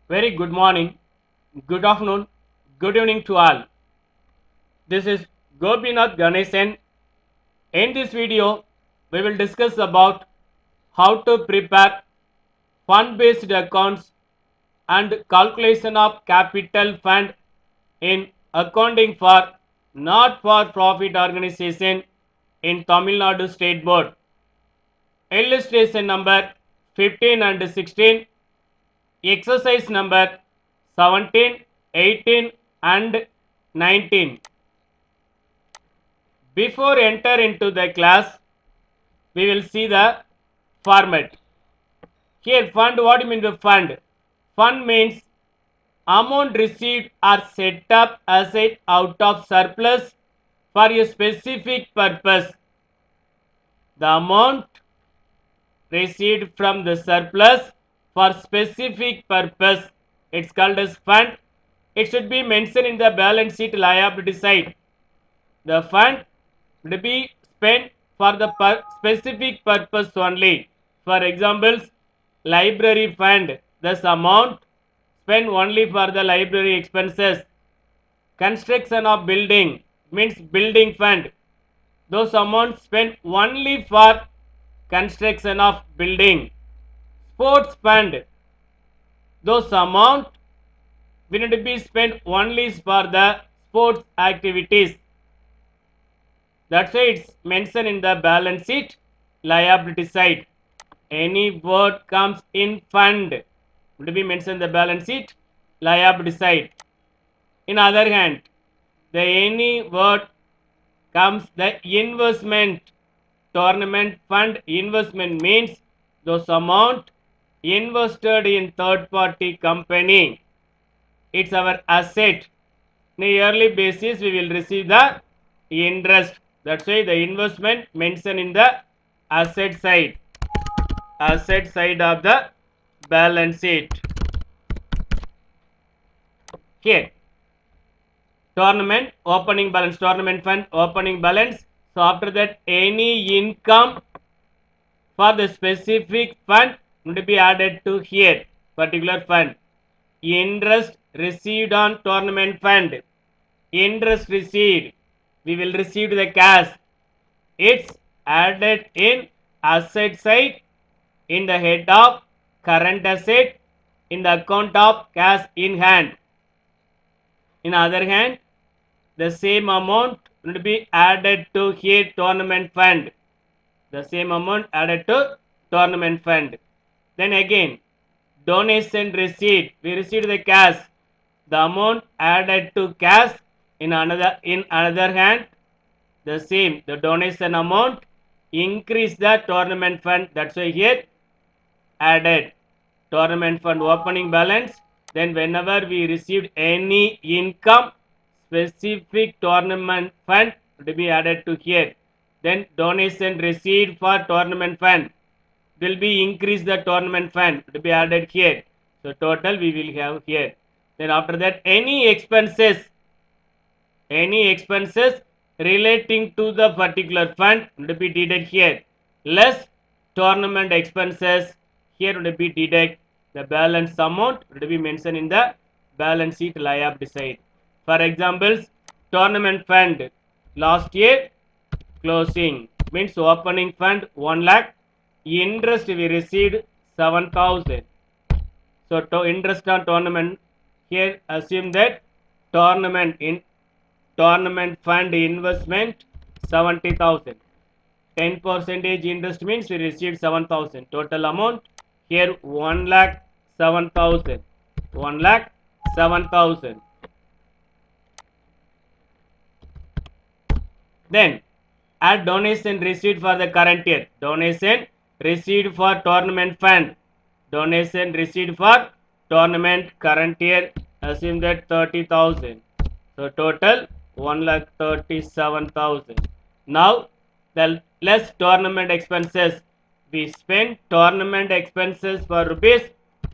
Very good morning, good afternoon, good evening to all. This is Gopinath Ganesan. In this video, we will discuss about how to prepare fund-based accounts and calculation of capital fund in accounting for not-for-profit organization in Tamil Nadu State Board. Illustration number 15 and 16. Exercise number 17, 18 and 19. Before enter into the class, we will see the format. Here fund, what do you mean by fund? Fund means amount received or set up asset out of surplus for a specific purpose. The amount received from the surplus for specific purpose, it's called as fund. It should be mentioned in the balance sheet liability side. The fund will be spent for the specific purpose only. For examples, library fund, this amount spent only for the library expenses. Construction of building means building fund, those amounts spent only for construction of building. Sports fund, those amount will be spent only for the sports activities. That's why it's mentioned in the balance sheet liability side. Any word comes in fund will be mentioned in the balance sheet liability side. In other hand, the any word comes the investment tournament fund. Investment means those amount invested in third party company. It's our asset. On a yearly basis, we will receive the interest. That's why the investment mentioned in the asset side of the balance sheet. Here, tournament opening balance, tournament fund opening balance. So after that, any income for the specific fund will be added to here particular fund. Interest received on tournament fund. Interest received, we will receive the cash. It's added in asset side in the head of current asset in the account of cash in hand. In other hand, the same amount will be added to here tournament fund. The same amount added to tournament fund. Then again, donation receipt, we received the cash. The amount added to cash in another hand, the same, the donation amount increase the tournament fund. That's why here added tournament fund opening balance. Then whenever we received any income, specific tournament fund to be added to here. Then donation received for tournament fund will be increase the tournament fund to be added here. So total we will have here. Then after that, any expenses relating to the particular fund will be deducted here. Less tournament expenses here will be deducted. The balance amount will be mentioned in the balance sheet liability side. For examples, tournament fund last year closing means opening fund 1 lakh, interest we received 7,000. So to interest on tournament, here assume that tournament fund investment 70,000. 10 percentage interest means we received 7,000. Total amount here 1 lakh 7,000. 1 lakh 7,000. Then add donation received for the current year. Donation received for tournament fund. Donation received for tournament current year. Assume that 30,000. So total 1,37,000. Now the less tournament expenses. We spent tournament expenses for rupees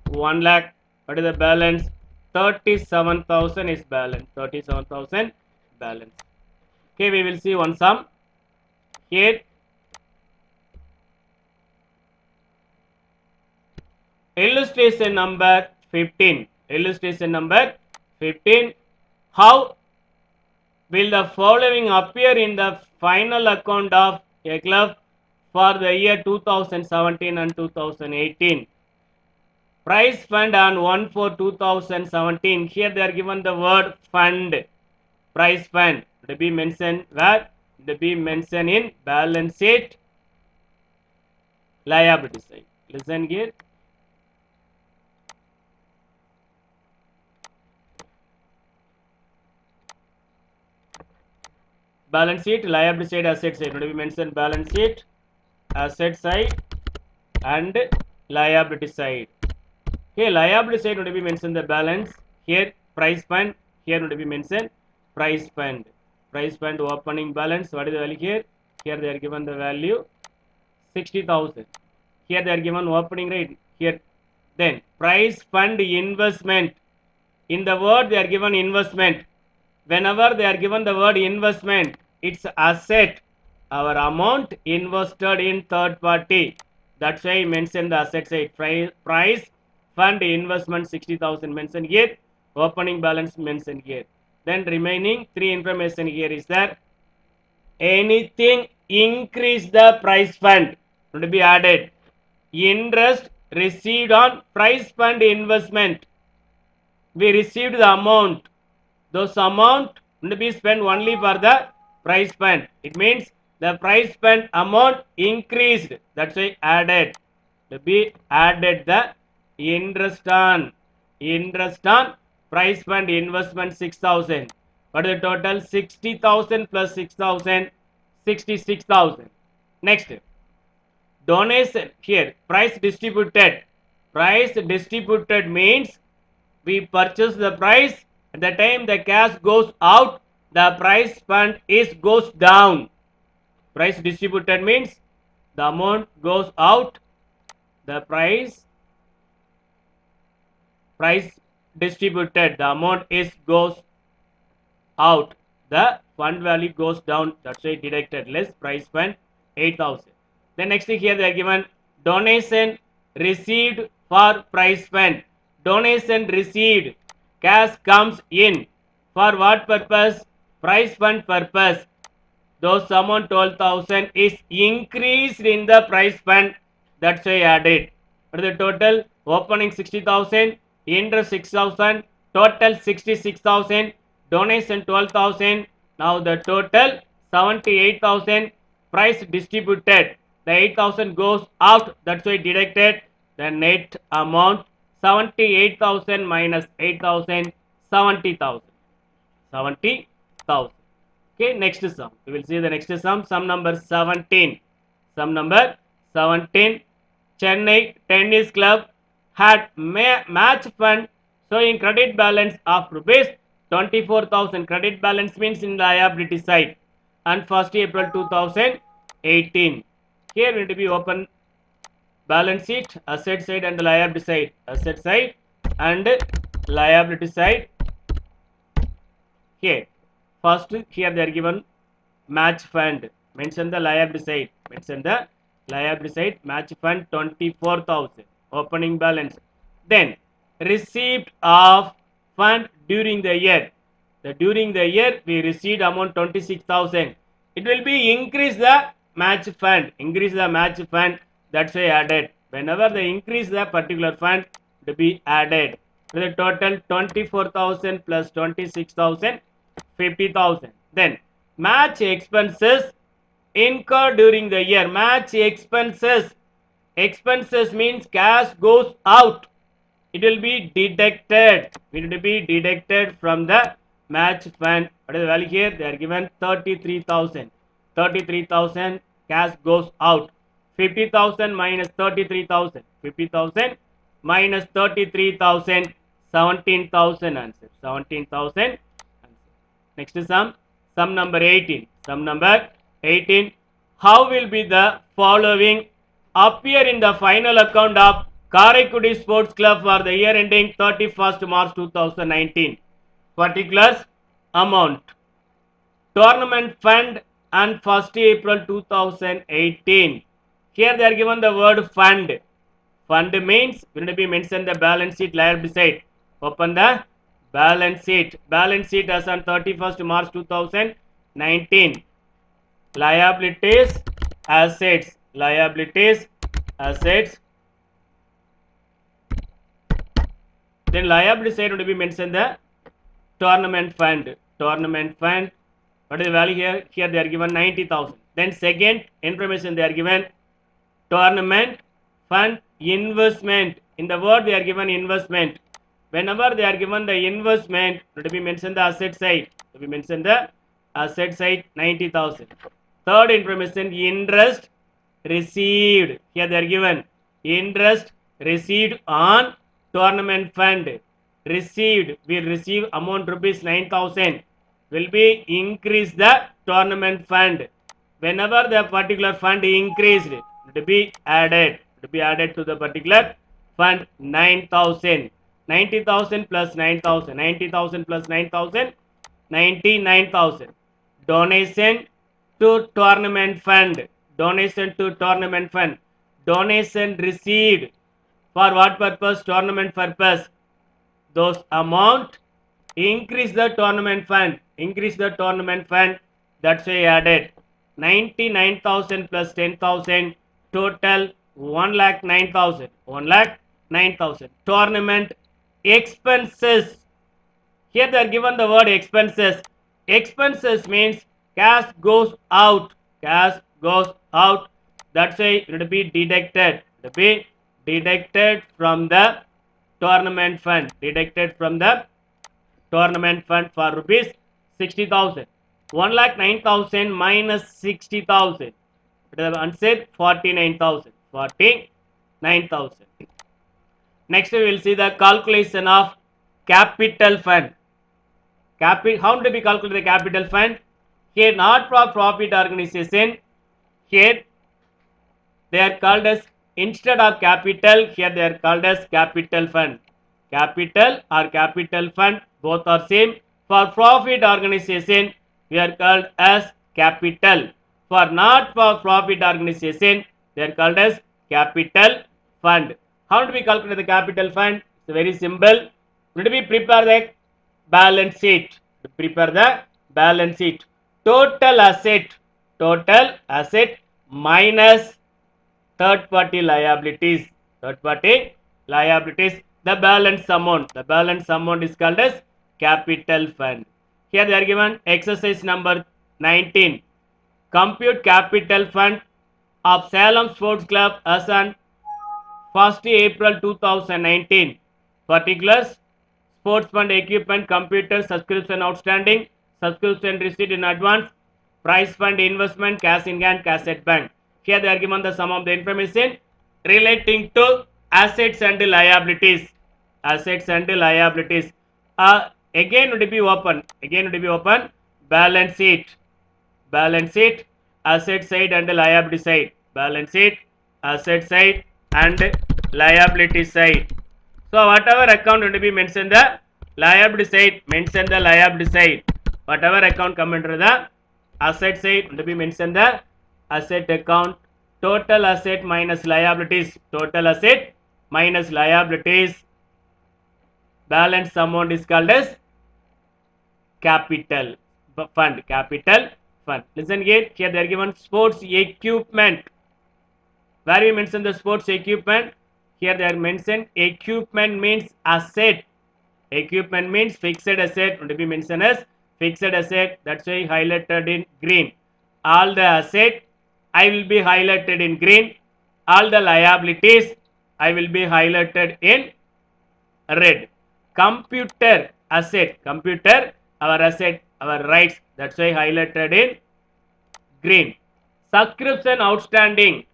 1 lakh. What is the balance? 37,000 is balance. 37,000 balance. Okay, we will see one sum. Here illustration number 15. Illustration number 15. How will the following appear in the final account of a club for the year 2017 and 2018? Prize fund on 1/4/2017. Here they are given the word fund. Prize fund to be mentioned where? To be mentioned in balance sheet liability side. Listen here. Balance sheet, liability side, asset side. To be mentioned balance sheet, asset side, and liability side. Here liability side would be mentioned the balance. Here price fund. Here would be mentioned price fund. Price fund opening balance. What is the value here? Here they are given the value 60,000. Here they are given opening rate. Here then price fund investment. In the word they are given investment. Whenever they are given the word investment, it's asset. Our amount invested in third party. That's why I mentioned the asset side. Price fund investment 60,000 mentioned here. Opening balance mentioned here. Then remaining three information here is there. Anything increase the price fund to be added. Interest received on price fund investment. We received the amount. Those amount will be spent only for the price fund. It means the price fund amount increased. That's why added. To be added the interest on price fund investment 6,000. What is the total? 60,000 plus 6,000, 66,000. Next, donation. Here price distributed. Price distributed means we purchase the price. At the time the cash goes out, the price fund is goes down. Price distributed means the amount goes out, the price distributed, the amount is goes out, the fund value goes down. That's why deducted less price fund 8,000. Then next here they are given donation received for price fund. Donation received, cash comes in for what purpose? Price fund purpose. Those amount 12,000 is increased in the price fund. That's why added. What is the total? Opening 60,000, interest 6,000, total 66,000, donation 12,000. Now the total 78,000. Price distributed. The 8,000 goes out. That's why deducted. The net amount 78,000 minus 8,000, 70,000. 70,000. Okay, next sum. We will see the next sum. Sum number 17. Sum number 17. Chennai Tennis Club had match fund showing credit balance of rupees 24,000. Credit balance means in liability side. And 1st April 2018. Here will be open balance sheet, asset side and liability side. Asset side and liability side. Here first here they are given match fund. Mention the liability side. Mention the liability side. Match fund 24,000. Opening balance. Then receipt of fund during the year. During the year we received amount 26,000. It will be increase the match fund. Increase the match fund. That's why added. Whenever they increase the particular fund, to be added. The total 24,000 plus 26,000, 50,000. Then match expenses incurred during the year. Match expenses. Expenses means cash goes out. It will be deducted. It will be deducted from the match fund. What is the value here? They are given 33,000. 33,000 cash goes out. 50,000 minus 33,000. 50,000 minus 33,000. 17,000 answer. 17,000 answer. Next sum. Sum number 18. Sum number 18. How will be the following appear in the final account of Karaikudi Sports Club for the year ending 31st March 2019? Particulars: amount, tournament fund and 1st April 2018. Here they are given the word fund. Fund means will be mentioned the balance sheet liability side. Open the balance sheet. Balance sheet as on 31st March 2019. Liabilities, assets. Liabilities, assets. Then liability side would be mentioned the tournament fund. Tournament fund. What is the value here? Here they are given 90,000. Then second information they are given tournament fund investment. In the word they are given investment. Whenever they are given the investment, it will be mentioned the asset side. It will be mentioned the asset side 90,000. Third information interest received. Here they are given interest received on tournament fund. Received, we receive amount rupees 9,000 will be increase the tournament fund. Whenever the particular fund increased, it will be added. It will be added to the particular fund 9,000. 90,000 plus 9,000. 90,000 plus 9,000. 99,000. Donation to tournament fund. Donation to tournament fund. Donation received for what purpose? Tournament purpose. Those amount increase the tournament fund. Increase the tournament fund. That's why added 99,000 plus 10,000. Total 1,09,000. 1,09,000. Tournament expenses. Here they are given the word expenses. Expenses means cash goes out. Cash goes out. That's why it will be deducted. It will be deducted from the tournament fund. Deducted from the tournament fund for rupees 60,000. 1,09,000 minus 60,000. It is answer 49,000. 49,000. Next we will see the calculation of capital fund. How do we calculate the capital fund? Here not for profit organization. Here they are called as instead of capital. Here they are called as capital fund. Capital or capital fund both are same. For profit organization we are called as capital. For not for profit organization they are called as capital fund. How do we calculate the capital fund? It's very simple. We prepare the balance sheet. Prepare the balance sheet. Total asset minus third party liabilities. Third party liabilities. The balance amount is called as capital fund. Here they are given exercise number 19. Compute capital fund of Salem Sports Club as on 1st April 2019. Particulars: sports fund equipment, computer, subscription outstanding, subscription receipt in advance, prize fund investment, cash in hand, cash at bank. Here they are given the sum of the information relating to assets and liabilities. Assets and liabilities. Again would be open. Balance sheet. Balance sheet, asset side and liability side. Balance sheet, asset side and liability side. So whatever account will be mentioned the liability side, mention the liability side. Whatever account come under the asset side will be mentioned the asset account. Total asset minus liabilities. Total asset minus liabilities. Balance amount is called as capital fund. Capital fund. Listen here. Here they are given sports equipment. Where we mention the sports equipment? Here they are mentioned equipment means asset. Equipment means fixed asset. Would be mentioned as fixed asset. That's why highlighted in green. All the asset I will be highlighted in green. All the liabilities I will be highlighted in red. Computer asset. Computer our asset, our rights. That's why highlighted in green. Subscription outstanding.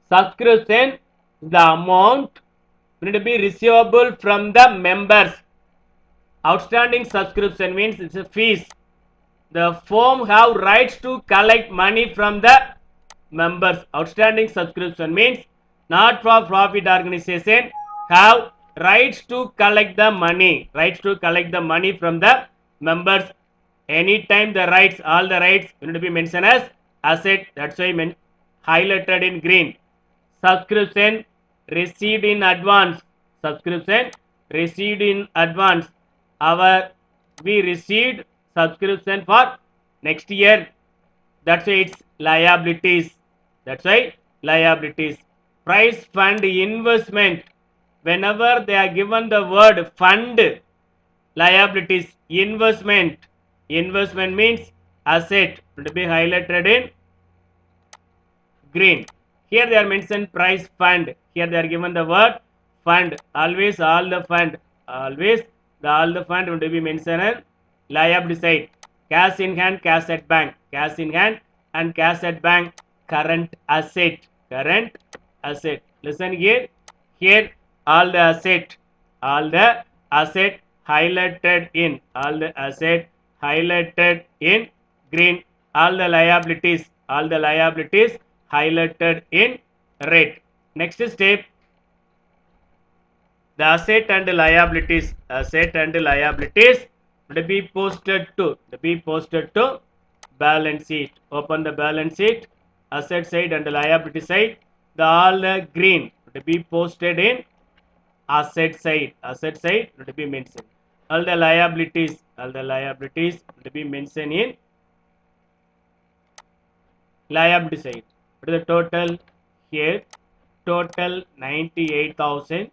Subscription, the amount will be receivable from the members. Outstanding subscription means it's a fees. The firm have rights to collect money from the members. Outstanding subscription means not for profit organization have rights to collect the money. Rights to collect the money from the members. Anytime the rights, all the rights will be mentioned as asset. That's why highlighted in green. Subscription received in advance. Subscription received in advance. We received subscription for next year. That's why it's liabilities. That's why liabilities. Price fund investment. Whenever they are given the word fund, liabilities, investment. Investment means asset to be highlighted in green. Here they are mentioned price fund. Here they are given the word fund. Always all the fund. Always all the fund will be mentioned in liability side. Cash in hand, cash at bank. Cash in hand and cash at bank. Current asset. Current asset. Listen here. Here all the asset. All the asset highlighted in. All the asset highlighted in green. All the liabilities. All the liabilities highlighted in red. Next step, the asset and liabilities will be posted to balance sheet. Open the balance sheet, asset side and liability side. The all green will be posted in asset side. Asset side will be mentioned. All the liabilities will be mentioned in liability side. What is the total here? Total 98,000.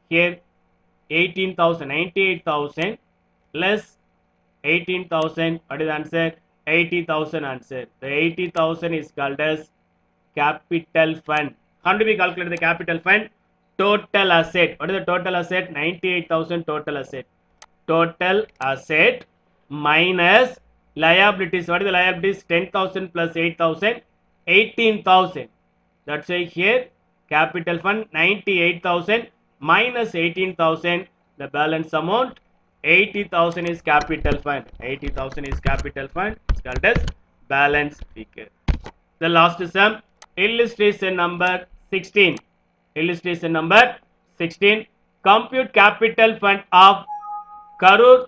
Here 18,000, 98,000 less 18,000. What is the answer? 80,000 answer. The 80,000 is called as capital fund. How do we calculate the capital fund? Total asset. What is the total asset? 98,000 total asset. Total asset minus liabilities. What is the liabilities? 10,000 plus 8,000, 18,000. That's why here capital fund 98,000 minus 18,000. The balance amount 80,000 is capital fund. 80,000 is capital fund. It's called as balance figure. The last sum, illustration number 16. Illustration number 16. Compute capital fund of Karur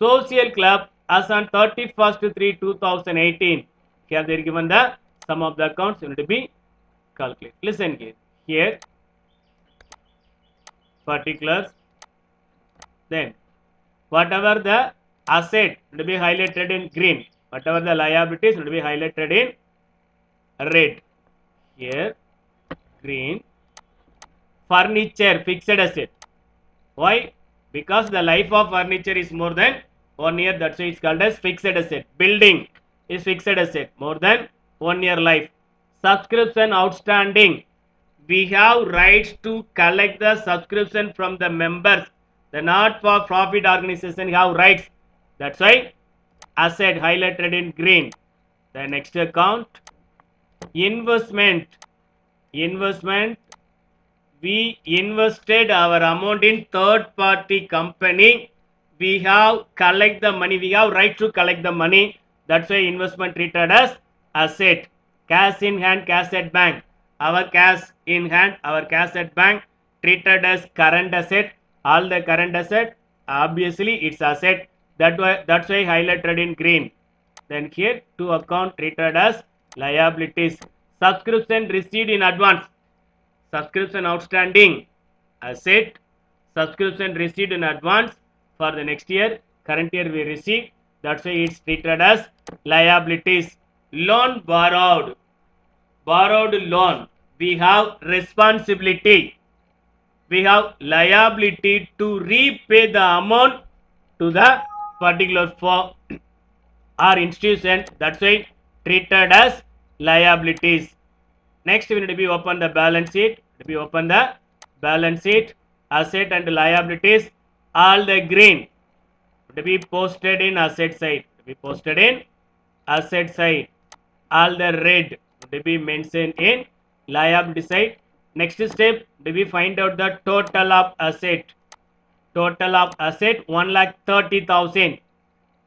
Social Club as on 31st 3 2018. Here they are given the sum of the accounts need to be calculated. Listen here. Here particulars. Then whatever the asset will be highlighted in green. Whatever the liabilities will be highlighted in red. Here green. Furniture fixed asset. Why? Because the life of furniture is more than 1 year. That's why it's called as fixed asset. Building is fixed asset. More than 1 year life. Subscription outstanding. We have rights to collect the subscription from the members. The not for profit organization have rights. That's why asset highlighted in green. The next account. Investment. Investment. We invested our amount in third party company. We have collect the money. We have right to collect the money. That's why investment treated as asset. Cash in hand, cash at bank. Our cash in hand, our cash at bank treated as current asset. All the current asset, obviously it's asset. That's why highlighted in green. Then here two account treated as liabilities. Subscription received in advance. Subscription outstanding asset. Subscription received in advance for the next year. Current year we received. That's why it's treated as liabilities. Loan borrowed. Borrowed loan. We have responsibility. We have liability to repay the amount to the particular firm or institution. That's why treated as liabilities. Next, we need to be open the balance sheet. To be open the balance sheet, asset and liabilities, all the green to be posted in asset side. To be posted in asset side. All the red to be mentioned in liability side. Next step, do we find out the total of asset? Total of asset 1,30,000.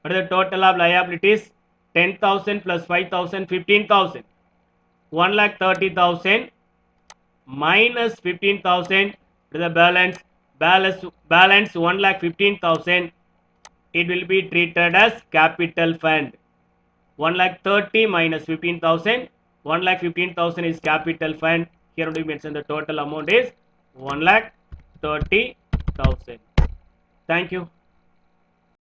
What is the total of liabilities? 10,000 plus 5,000, 15,000. 1,30,000 minus 15,000 to the balance 1,15,000. It will be treated as capital fund. 1,30,000 minus 15,000. 1,15,000 is capital fund. Here we mention the total amount is 1,30,000. 30,000. Thank you.